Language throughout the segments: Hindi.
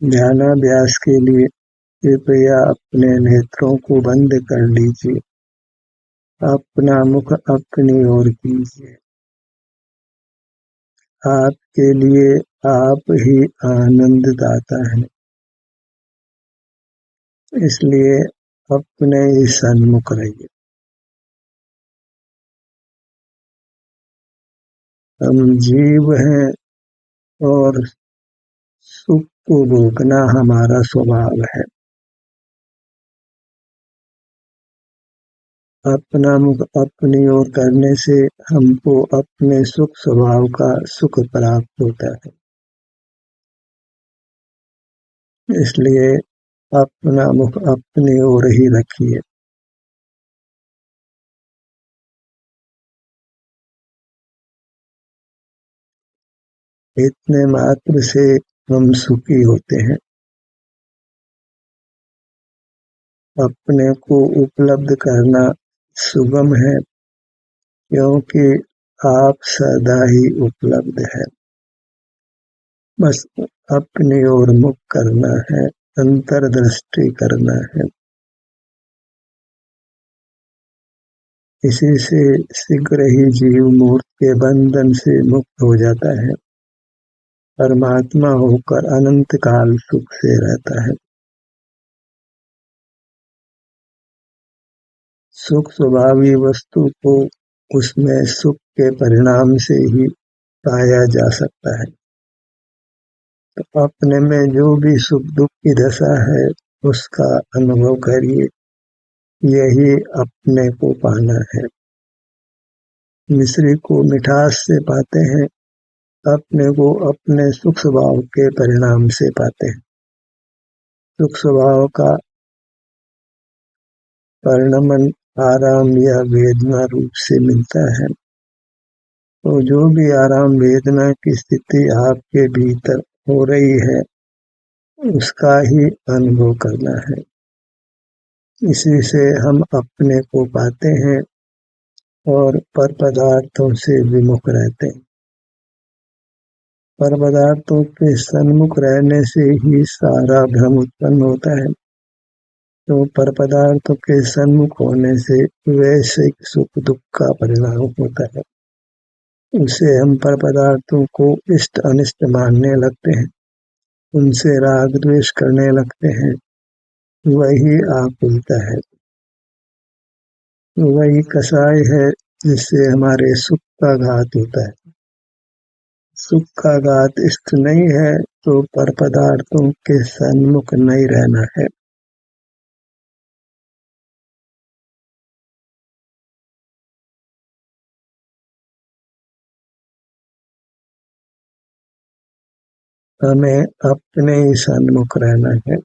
ध्यानाभ्यास के लिए कृपया अपने नेत्रों को बंद कर लीजिए। अपना मुख अपनी ओर कीजिए। आपके लिए आप ही आनंददाता हैं, इसलिए अपने ही सन्मुख रहिए। हम जीव हैं और सुख को भोगना हमारा स्वभाव है। अपना मुख अपनी ओर करने से हमको अपने सुख स्वभाव का सुख प्राप्त होता है। इसलिए अपना मुख अपनी ओर ही रखिए। इतने मात्र से हम सुखी होते हैं। अपने को उपलब्ध करना सुगम है, क्योंकि आप सदा ही उपलब्ध है। बस अपनी ओर मुख करना है, अंतर्दृष्टि करना है। इसी से शीघ्र ही जीव मूर्त के बंधन से मुक्त हो जाता है, परमात्मा होकर अनंत काल सुख से रहता है। सुख स्वभावी वस्तु को उसमें सुख के परिणाम से ही पाया जा सकता है। तो अपने में जो भी सुख दुख की दशा है उसका अनुभव करिए। यही अपने को पाना है। मिश्री को मिठास से पाते हैं, अपने को अपने सुख स्वभाव के परिणाम से पाते हैं। सुख स्वभाव का परिणमन आराम या वेदना रूप से मिलता है। तो जो भी आराम वेदना की स्थिति आपके भीतर हो रही है उसका ही अनुभव करना है। इसी से हम अपने को पाते हैं और पर पदार्थों से विमुख रहते हैं। पर पदार्थों के सन्मुख रहने से ही सारा भ्रम उत्पन्न होता है। तो पर पदार्थों के सन्मुख होने से वैश्विक सुख दुख का परिणाम होता है। उसे हम पर पदार्थों को इष्ट अनिष्ट मानने लगते हैं, उनसे राग द्वेष करने लगते हैं। वही आकुलता है, वही कसाय है जिससे हमारे सुख का घात होता है। सुख का घात इष्ट नहीं है तो पर पदार्थों के सन्मुख नहीं रहना है। हमें अपने ही सन्मुख रहना है।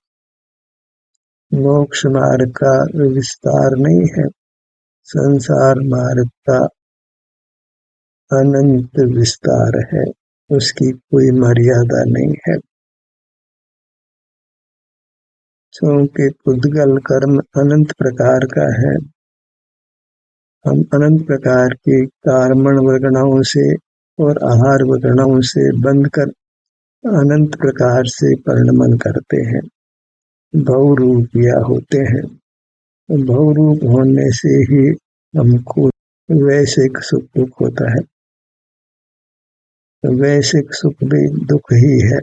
मोक्ष मार्ग का विस्तार नहीं है, संसार मार्ग का अनंत विस्तार है, उसकी कोई मर्यादा नहीं है। क्योंकि पुद्गल कर्म अनंत प्रकार का है। हम अनंत प्रकार की कर्मण वगणाओं से और आहार वगणाओं से बंध कर अनंत प्रकार से परिणमन करते हैं, बहुरूपिया होते हैं। बहुरूप होने से ही हमको वैश्विक सुख दुख होता है। वैश्विक सुख भी दुख ही है।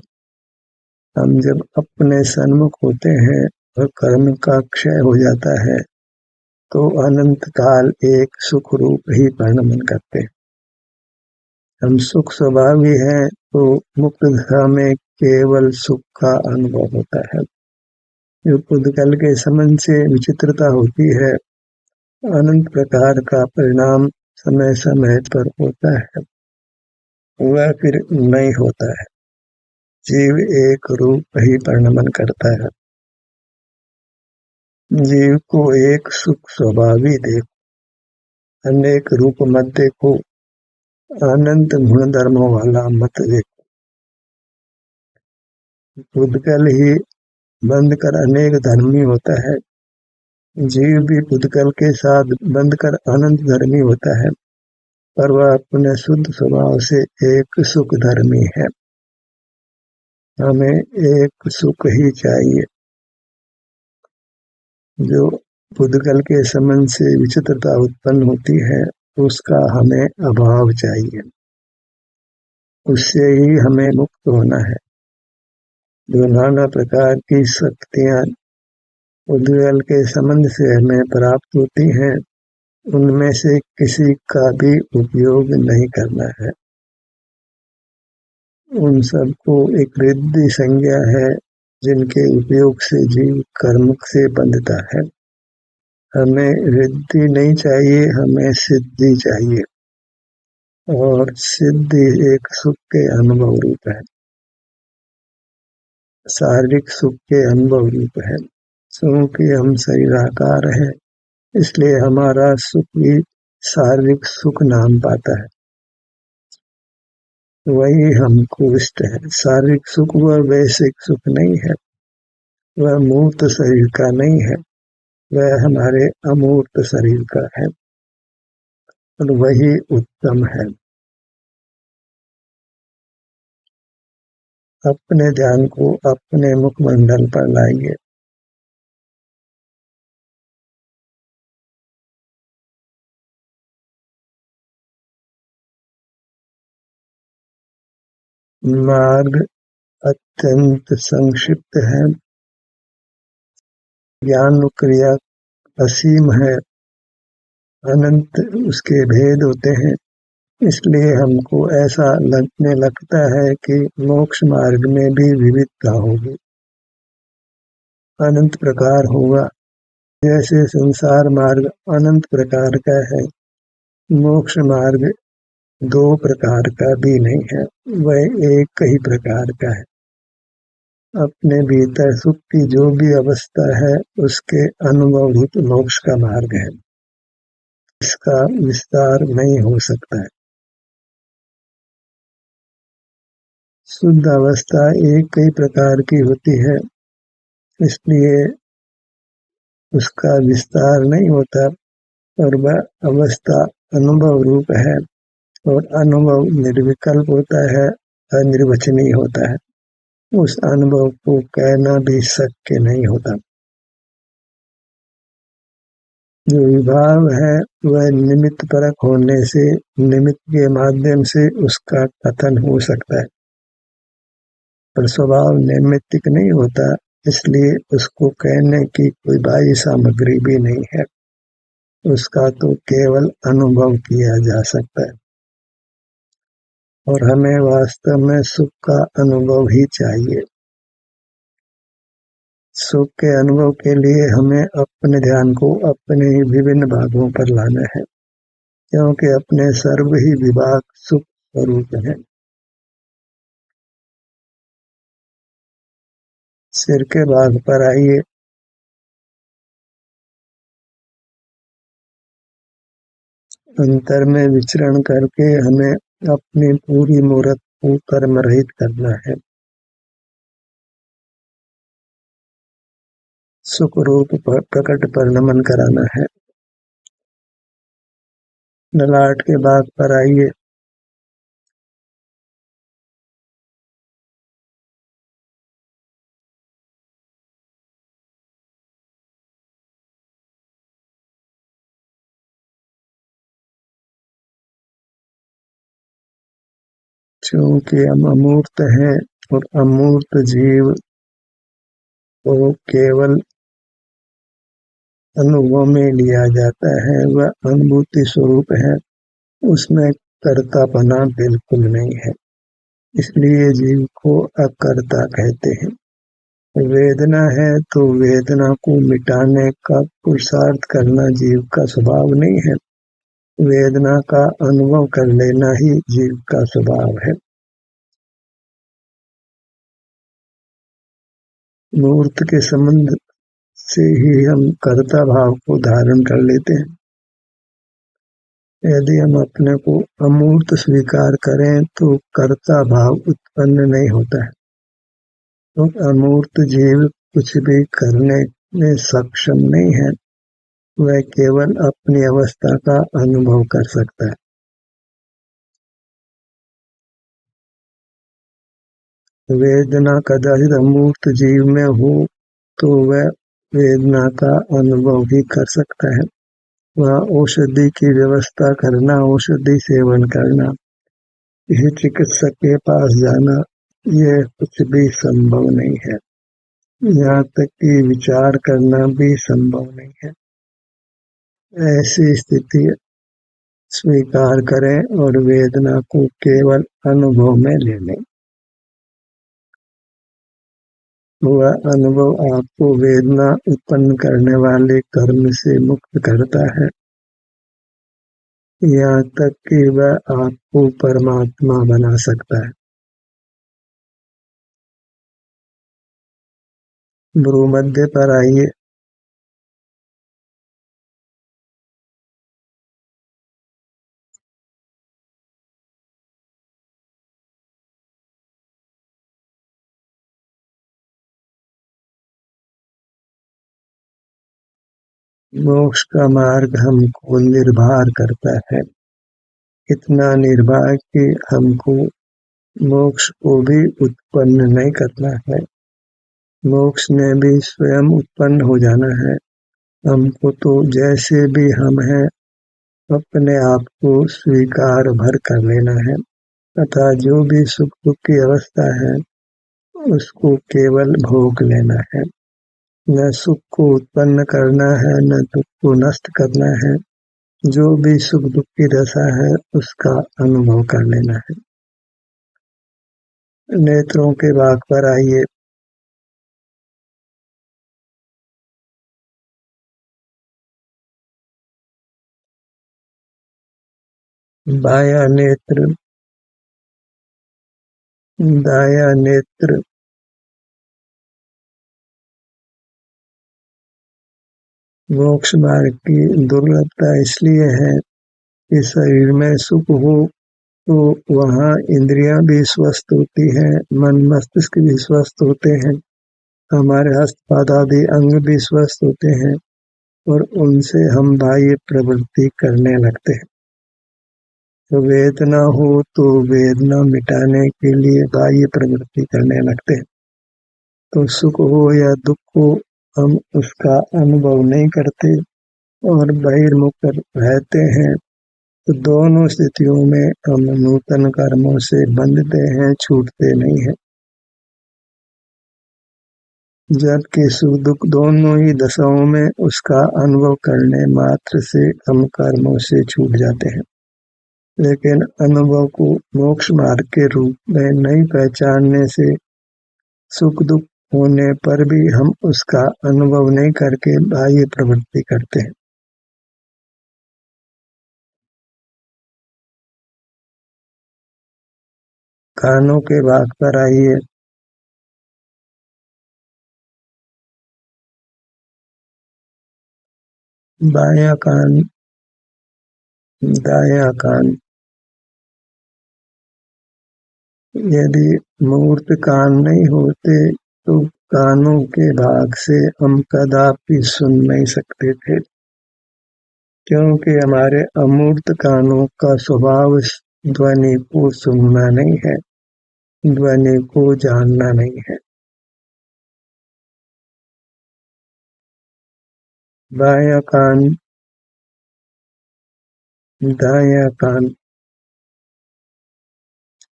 हम जब अपने सन्मुख होते हैं और कर्म का क्षय हो जाता है तो अनंत काल एक सुख रूप ही परिणमन करते हैं। हम सुख स्वभावी हैं तो मुक्त दशा में केवल सुख का अनुभव होता है। जो पुद्गल के संबंध से विचित्रता होती है, अनंत प्रकार का परिणाम समय समय पर होता है, वह फिर नहीं होता है। जीव एक रूप ही परिणमन करता है। जीव को एक सुख स्वभावी देखो, अनेक रूप मत देखो, अनंत गुण धर्मों वाला मत देखो। पुद्गल ही बंध कर अनेक धर्मी होता है, जीव भी पुद्गल के साथ बंध कर अनंत धर्मी होता है, पर वह अपने शुद्ध स्वभाव से एक सुख धर्मी है। हमें एक सुख ही चाहिए। जो पुद्गल के संबंध से विचित्रता उत्पन्न होती है, उसका हमें अभाव चाहिए, उससे ही हमें मुक्त होना है। जो नाना प्रकार की शक्तियां पुद्गल के संबंध से हमें प्राप्त होती हैं, उनमें से किसी का भी उपयोग नहीं करना है। उन सबको एक रिद्धि संज्ञा है, जिनके उपयोग से जीव कर्म से बंधता है। हमें रिद्धि नहीं चाहिए, हमें सिद्धि चाहिए, और सिद्धि एक सुख के अनुभव रूप है, शारीरिक सुख के अनुभव रूप है। क्योंकि हम शरीराकार है, इसलिए हमारा सुख भी शारीरिक सुख नाम पाता है। वही हमको इष्ट है। शारीरिक सुख वह वैश्विक सुख नहीं है, वह मूर्त शरीर का नहीं है, वह हमारे अमूर्त शरीर का है, और वही उत्तम है। अपने ध्यान को अपने मुखमंडल पर लाइए। मार्ग अत्यंत संक्षिप्त है, ज्ञान क्रिया असीम है, अनंत उसके भेद होते हैं। इसलिए हमको ऐसा लगने लगता है कि मोक्ष मार्ग में भी विविधता होगी, अनंत प्रकार होगा। जैसे संसार मार्ग अनंत प्रकार का है, मोक्ष मार्ग दो प्रकार का भी नहीं है, वह एक ही प्रकार का है। अपने भीतर सुख की जो भी अवस्था है, उसके अनुभव रूप मोक्ष का मार्ग है, इसका विस्तार नहीं हो सकता है। शुद्ध अवस्था एक ही प्रकार की होती है, इसलिए उसका विस्तार नहीं होता, और वह अवस्था अनुभव रूप है, और अनुभव निर्विकल्प होता है, अनिर्वचनीय होता है। उस अनुभव को कहना भी शक्य नहीं होता। जो विभाव है वह निमित्त परक होने से, निमित्त के माध्यम से उसका कथन हो सकता है, पर स्वभाव नैमित्तिक नहीं होता, इसलिए उसको कहने की कोई बाह्य सामग्री भी नहीं है, उसका तो केवल अनुभव किया जा सकता है। और हमें वास्तव में सुख का अनुभव ही चाहिए। सुख के अनुभव के लिए हमें अपने ध्यान को अपने ही विभिन्न भागों पर लाना है, क्योंकि अपने सर्व ही विभाग सुख स्वरूप है। सिर के भाग पर आइए। अंतर में विचरण करके हमें अपनी पूरी मूर्त को कर्म रहित करना है, सुख रूप प्रकट पर नमन कराना है। ललाट के भाग पर आइए। क्योंकि हम अमूर्त हैं, और अमूर्त जीव को केवल अनुभव में लिया जाता है, वह अनुभूति स्वरूप है, उसमें कर्तापना बिल्कुल नहीं है, इसलिए जीव को अकर्ता कहते हैं। वेदना है तो वेदना को मिटाने का पुरुषार्थ करना जीव का स्वभाव नहीं है, वेदना का अनुभव कर लेना ही जीव का स्वभाव है। मूर्त के संबंध से ही हम कर्ता भाव को धारण कर लेते हैं। यदि हम अपने को अमूर्त स्वीकार करें तो कर्ता भाव उत्पन्न नहीं होता है, तो अमूर्त जीव कुछ भी करने में सक्षम नहीं है, वह केवल अपनी अवस्था का अनुभव कर सकता है। वेदना कदाचित अमूर्त जीव में हो तो वह वेदना का अनुभव भी कर सकता है। वह औषधि की व्यवस्था करना, औषधि सेवन करना, किसी चिकित्सक के पास जाना, यह कुछ भी संभव नहीं है। यहाँ तक कि विचार करना भी संभव नहीं है। ऐसी स्थिति स्वीकार करें और वेदना को केवल अनुभव में ले लें। वह अनुभव आपको वेदना उत्पन्न करने वाले कर्म से मुक्त करता है, यहाँ तक कि वह आपको परमात्मा बना सकता है। भ्रूमध्य पर आइए। मोक्ष का मार्ग हमको निर्भर करता है, इतना निर्भर कि हमको मोक्ष को भी उत्पन्न नहीं करना है। मोक्ष ने भी स्वयं उत्पन्न हो जाना है। हमको तो जैसे भी हम हैं अपने आप को स्वीकार भर कर लेना है तथा जो भी सुख दुख की अवस्था है उसको केवल भोग लेना है। न सुख को उत्पन्न करना है, न दुख को नष्ट करना है। जो भी सुख दुख की दशा है उसका अनुभव कर लेना है। नेत्रों के भाग पर आइए। बायां नेत्र, दायां नेत्र, मोक्ष मार्ग की दुर्लभता इसलिए है कि शरीर में सुख हो तो वहाँ इंद्रियां भी स्वस्थ होती हैं, मन मस्तिष्क भी स्वस्थ होते हैं, हमारे हस्त पाद आदि अंग भी स्वस्थ होते हैं और उनसे हम बाह्य प्रवृत्ति करने लगते हैं। तो वेदना हो तो वेदना मिटाने के लिए बाह्य प्रवृत्ति करने लगते हैं। तो सुख हो या दुख हो हम उसका अनुभव नहीं करते और बहिर्मुख रहते हैं। तो दोनों स्थितियों में हम नूतन कर्मों से बंधते हैं, छूटते नहीं हैं। जबकि सुख दुख दोनों ही दशाओं में उसका अनुभव करने मात्र से हम कर्मों से छूट जाते हैं। लेकिन अनुभव को मोक्ष मार्ग के रूप में नहीं पहचानने से सुख दुख होने पर भी हम उसका अनुभव नहीं करके बाह्य प्रवृत्ति करते हैं। कानों के भाग पर आइए। बायां कान, दायां कान। यदि मूर्त कान नहीं होते तो कानों के भाग से हम कदापि सुन नहीं सकते थे, क्योंकि हमारे अमूर्त कानों का स्वभाव ध्वनि को सुनना नहीं है, ध्वनि को जानना नहीं है। बायां कान, दायां कान,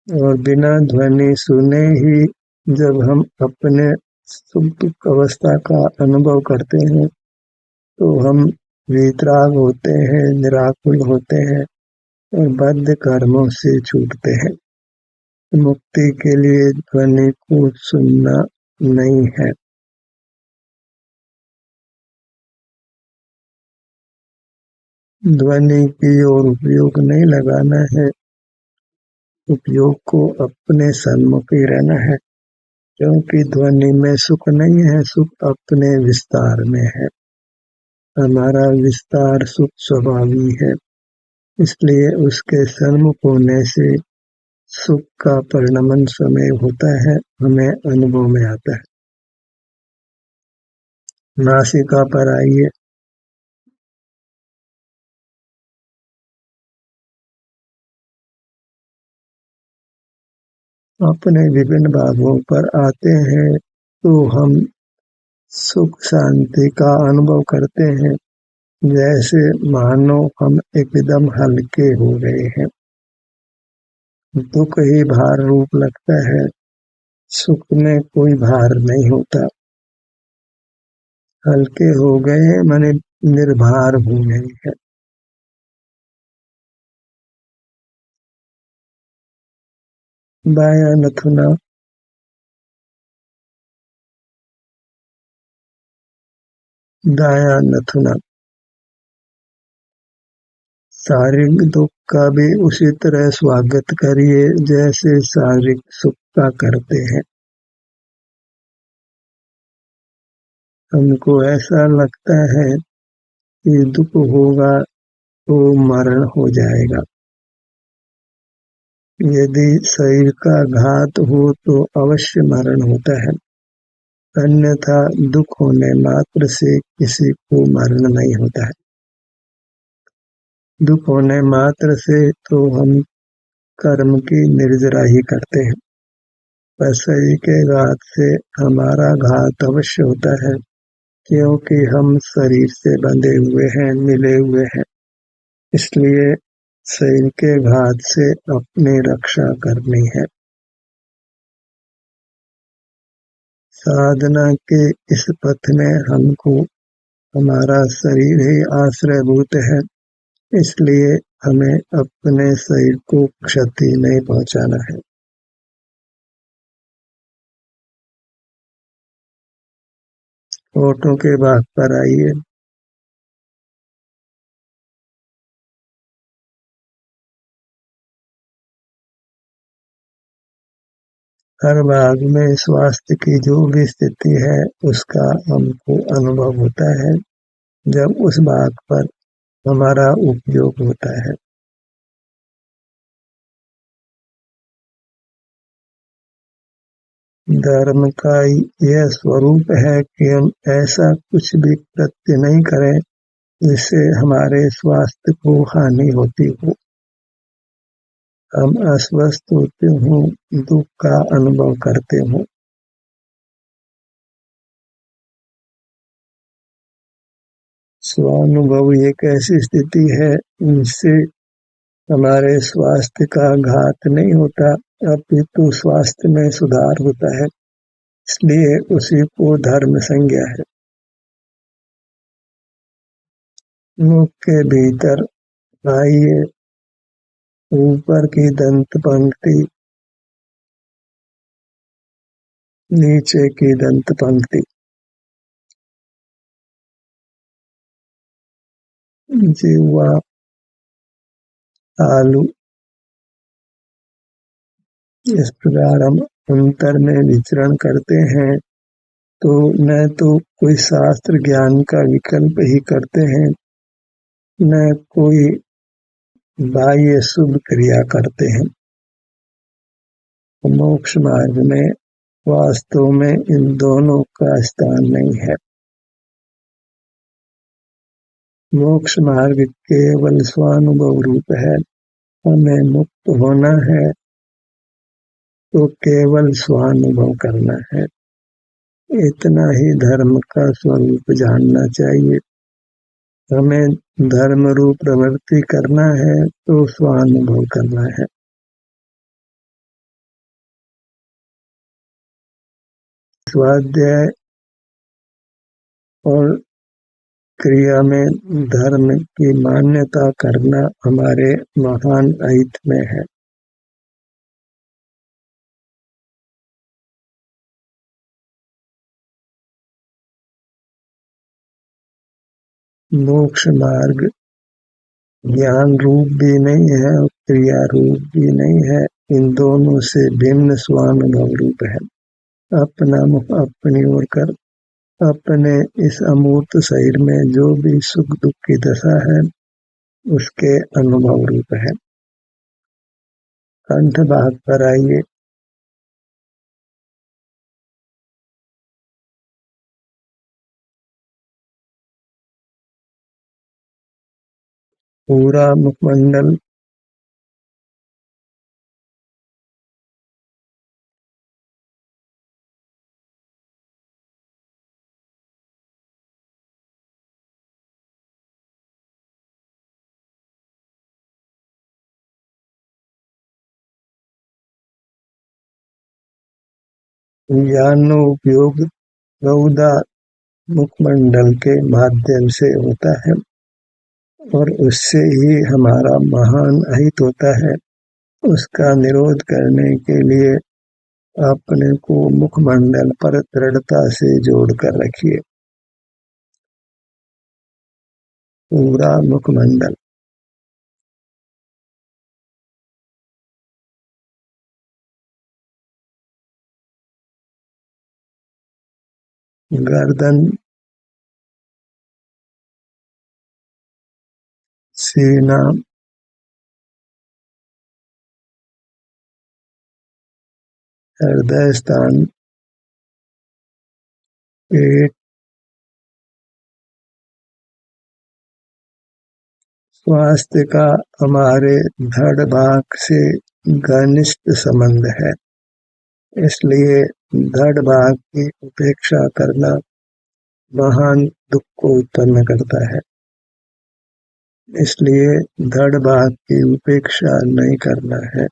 और बिना ध्वनि सुने ही जब हम अपने सुख दुख अवस्था का अनुभव करते हैं तो हम वीतराग होते हैं, निराकुल होते हैं और बद्ध कर्मों से छूटते हैं। मुक्ति के लिए ध्वनि को सुनना नहीं है। ध्वनि की ओर उपयोग नहीं लगाना है, उपयोग को अपने सन्मुख ही रहना है, क्योंकि ध्वनि में सुख नहीं है, सुख अपने विस्तार में है। हमारा विस्तार सुख स्वभावी है, इसलिए उसके सन्मुख होने से सुख का परिणमन समय होता है, हमें अनुभव में आता है। नासिका पर आइए। अपने विभिन्न भागों पर आते हैं तो हम सुख शांति का अनुभव करते हैं, जैसे मानो हम एकदम हल्के हो गए हैं। दुख ही भार रूप लगता है, सुख में कोई भार नहीं होता। हल्के हो गए माने निर्भार हो गए हैं। बायां नथुना, दायां नथुना। शारीरिक दुख का भी उसी तरह स्वागत करिए जैसे शारीरिक सुख का करते हैं। हमको ऐसा लगता है कि दुख होगा तो मरण हो जाएगा। यदि शरीर का घात हो तो अवश्य मरण होता है, अन्यथा दुख होने मात्र से किसी को मरण नहीं होता है। दुख होने मात्र से तो हम कर्म की निर्जरा ही करते हैं, पर शरीर के घात से हमारा घात अवश्य होता है, क्योंकि हम शरीर से बंधे हुए हैं, मिले हुए हैं। इसलिए शरीर के घात से अपनी रक्षा करनी है। साधना के इस पथ में हमको हमारा शरीर ही आश्रयभूत है, इसलिए हमें अपने शरीर को क्षति नहीं पहुंचाना है। फोटो के भाग पर आइए। हर भाग में स्वास्थ्य की जो भी स्थिति है उसका हमको अनुभव होता है, जब उस भाग पर हमारा उपयोग होता है। धर्म का यह स्वरूप है कि हम ऐसा कुछ भी कृत्य नहीं करें जिससे हमारे स्वास्थ्य को हानि होती हो। हम अस्वस्थ होते हों, दुख का अनुभव करते हों। स्वानुभव एक ऐसी स्थिति है जिससे हमारे स्वास्थ्य का घात नहीं होता, अपितु स्वास्थ्य में सुधार होता है, इसलिए उसी को धर्म संज्ञा है। मुख के भीतर आइए, ऊपर की दंत पंक्ति, नीचे की दंत पंक्ति। जिह्वा, तालु। इस प्रकार हम अंतर में विचरण करते हैं तो न तो कोई शास्त्र ज्ञान का विकल्प ही करते हैं, न कोई बाह्य शुभ क्रिया करते हैं। मोक्ष मार्ग में वास्तव में इन दोनों का स्थान नहीं है। मोक्ष मार्ग केवल स्वानुभव रूप है। हमें मुक्त होना है तो केवल स्वानुभव करना है। इतना ही धर्म का स्वरूप जानना चाहिए। हमें धर्म रूप प्रवृत्ति करना है तो स्वानुभव करना है। स्वाध्याय और क्रिया में धर्म की मान्यता करना हमारे महान अहित में है। मोक्ष मार्ग ज्ञान रूप भी नहीं है और क्रिया रूप भी नहीं है, इन दोनों से भिन्न स्वानुभव रूप है। अपना मुख अपनी ओर कर, अपने इस अमूर्त शरीर में जो भी सुख दुख की दशा है उसके अनुभव रूप है। कंठ भाग पर आइए। पूरा मुखमंडल ज्ञानोपयोग बहुधा मुखमंडल के माध्यम से होता है और उससे ही हमारा महान अहित होता है। उसका निरोध करने के लिए अपने को मुखमंडल पर दृढ़ता से जोड़ कर रखिए। पूरा मुखमंडल, गर्दन, सीना, हृदय स्थान, पेट, स्वास्थ्य का हमारे धड़ भाग से घनिष्ठ संबंध है, इसलिए धड़ भाग की उपेक्षा करना महान दुख को उत्पन्न करता है। इसलिए धड़ भाग की उपेक्षा नहीं करना है।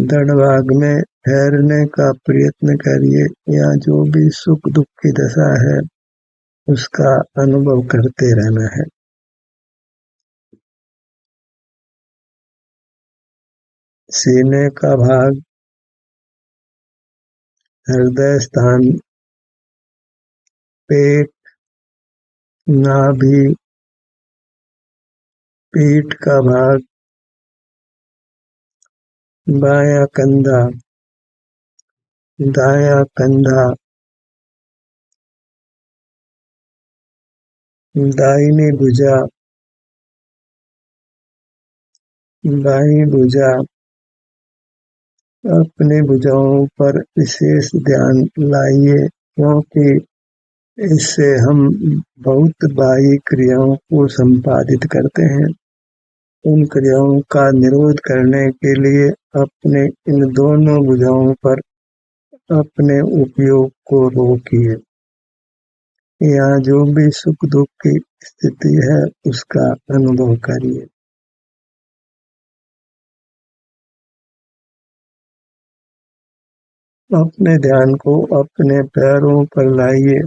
धड़ भाग में ठहरने का प्रयत्न करिए या जो भी सुख दुख की दशा है उसका अनुभव करते रहना है। सीने का भाग, हृदय स्थान, पेट, नाभि, पीठ का भाग, बायां कंधा, दायां कंधा, दाहिनी भुजा, बाईं भुजा। अपनी भुजाओं पर विशेष ध्यान लाइए क्योंकि इससे हम बहुत बाह्य क्रियाओं को संपादित करते हैं। उन क्रियाओं का निरोध करने के लिए अपने इन दोनों भुजाओं पर अपने उपयोग को रोकिए। यहाँ जो भी सुख दुख की स्थिति है उसका अनुभव करिए। अपने ध्यान को अपने पैरों पर लाइए।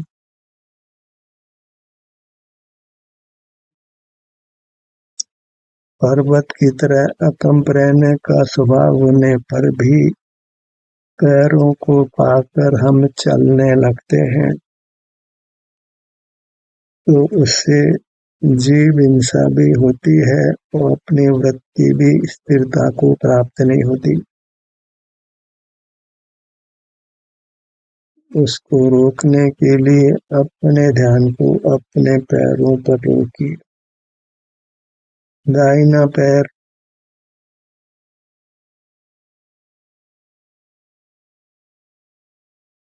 पर्वत की तरह अकंप रहने का स्वभाव होने पर भी पैरों को पाकर हम चलने लगते हैं तो उससे जीव हिंसा भी होती है और अपनी वृत्ति भी स्थिरता को प्राप्त नहीं होती। उसको रोकने के लिए अपने ध्यान को अपने पैरों पर रोकिए। दाहिना पैर,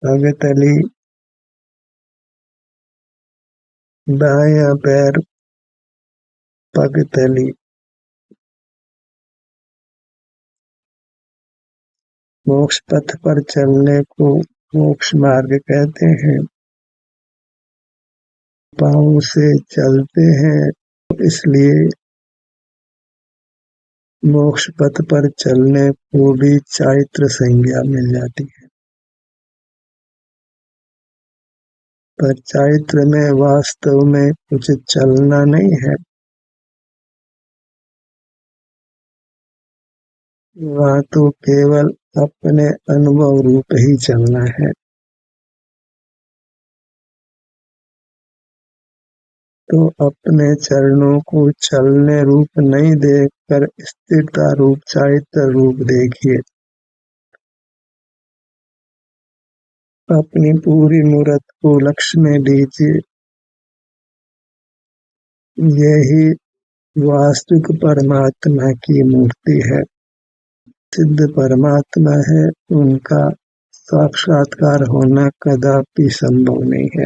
पगतली, बायां पैर, पगतली। मोक्ष पथ पर चलने को मोक्ष मार्ग कहते हैं। पांव से चलते हैं इसलिए मोक्ष पथ पर चलने को भी चारित्र संज्ञा मिल जाती है। पर चारित्र में वास्तव में कुछ चलना नहीं है, वहाँ तो केवल अपने अनुभव रूप ही चलना है। तो अपने चरणों को चलने रूप नहीं देखकर स्थिरता रूप चारित्र रूप देखिए। अपनी पूरी मूर्त को लक्ष्य में लीजिए। यही वास्तविक परमात्मा की मूर्ति है। सिद्ध परमात्मा है, उनका साक्षात्कार होना कदापि संभव नहीं है।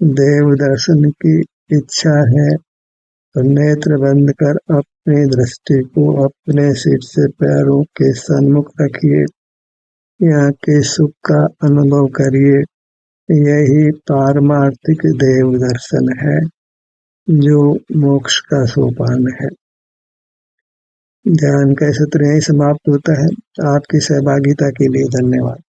देव दर्शन की इच्छा है तो नेत्र बंद कर अपनी दृष्टि को अपने सिर से पैरों के सन्मुख रखिए। यहाँ के सुख का अनुभव करिए। यही पारमार्थिक देव दर्शन है जो मोक्ष का सोपान है। ध्यान का सत्र यहीं समाप्त होता है। आपकी सहभागिता के लिए धन्यवाद।